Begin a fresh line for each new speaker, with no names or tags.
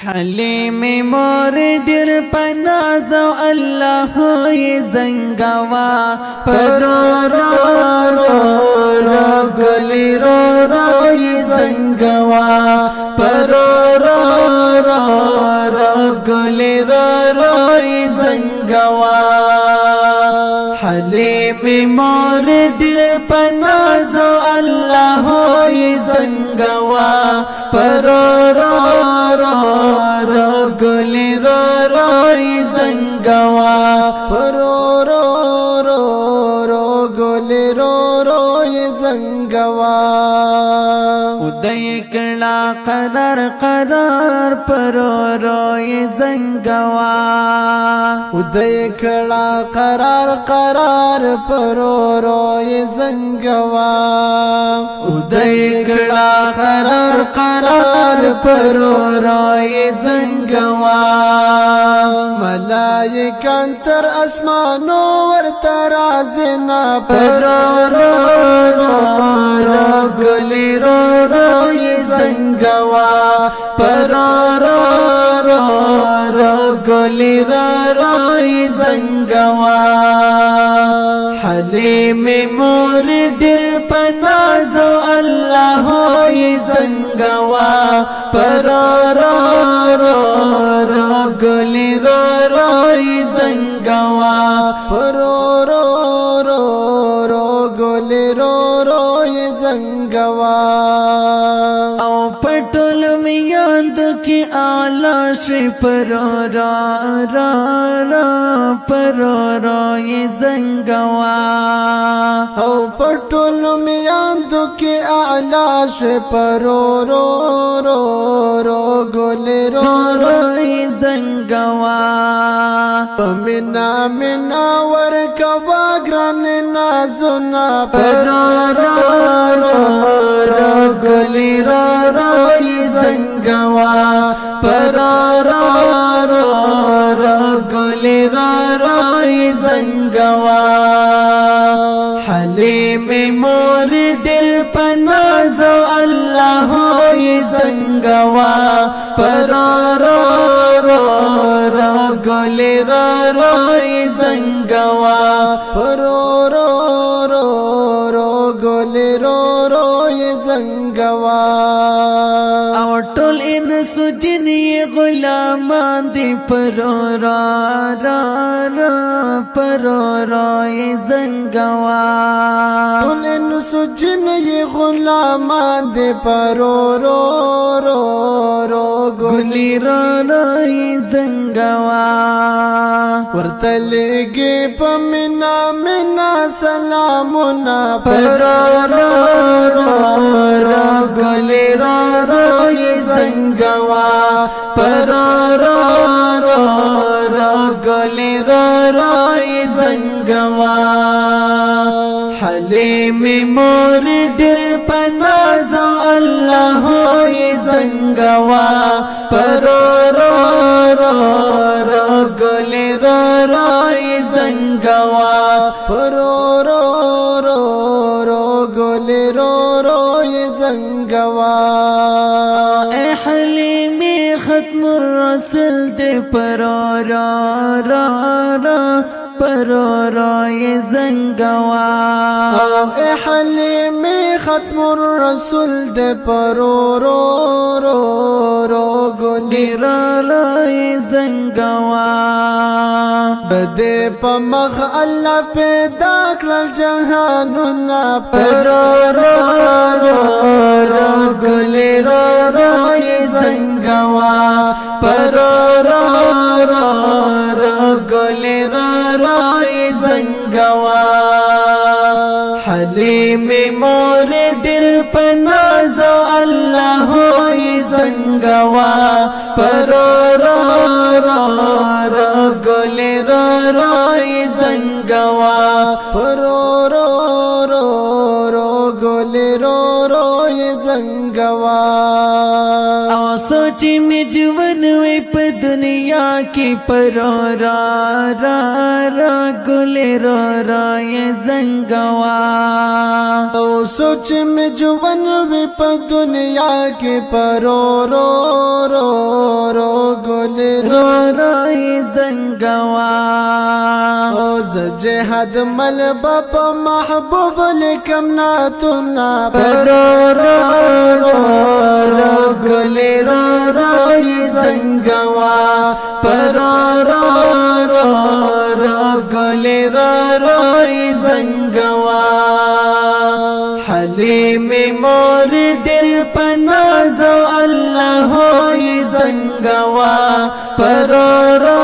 حلیم مور ډیر پناز او الله یې زنګوا پر را ګلی را یې زنګوا پر را ګلی را یې زنګوا حلیم مور ډیر پناز او الله یې زنګوا پر گلی رائی زنگوا گلی رائی زنگوا ادائی کلا قرار روئی زنگوا ادائی کلا قرار روئی زنگوا ادائی کلا قرار روئی زنگوا ملائکان تر اسمانو ورترازنا گلی روئی زنگوا گلی روئی زنگوا حلیم مور ډیر پناز او الله یې زنګوا گلی روئی زنگوا گلی روئی زنگوا او پټول میاند کی آلا شری روئی زنگوا او پټول میاند کی آلا شری گلی روئی زنگوا منا ورکوا گران نازونا گلی روئی زنگوا گلی روئی زنگوا حلیم مور ډیر پناز او الله یې زنګوا گلی روئی زنگوا گلی روئی زنگوا او ټول انس جن یې غلامان دي روئی زنگوا ټول انس جن یې غلامان دي گلی روئی زنگوا ورتلگی پا منا سلامنا گلی روئی زنگوا گلی روئی زنگوا حلیم مور ډیر پناز او الله یې زنګوا گلی روئی زنگوا گلی روئی زنگوا اے حلیمی ختم الرسل دے روئی زنگوا اے حلیمی ختم الرسل دے گلی روئی زنگوا بدے پا مخ اللہ پیدا کل جہانونا گلی روئی زنگوا گلی روئی زنگوا حلیم مور ډیر پناز او الله یې زنګوا گلی روئی زنگوا گلی روئی زنگوا او سوچی می جون وی په دنیا کی گلی روئی زنگوا او سوچ میں جون وی په دنیا کی حد مل بپ محبوب لکم ناتنا رو رو رو رو گلی رو رو زنگوا رو رو رو رو گلی رو رو زنگوا حلیمی مور دل پنازو اللہ ہوئی زنگوا رو رو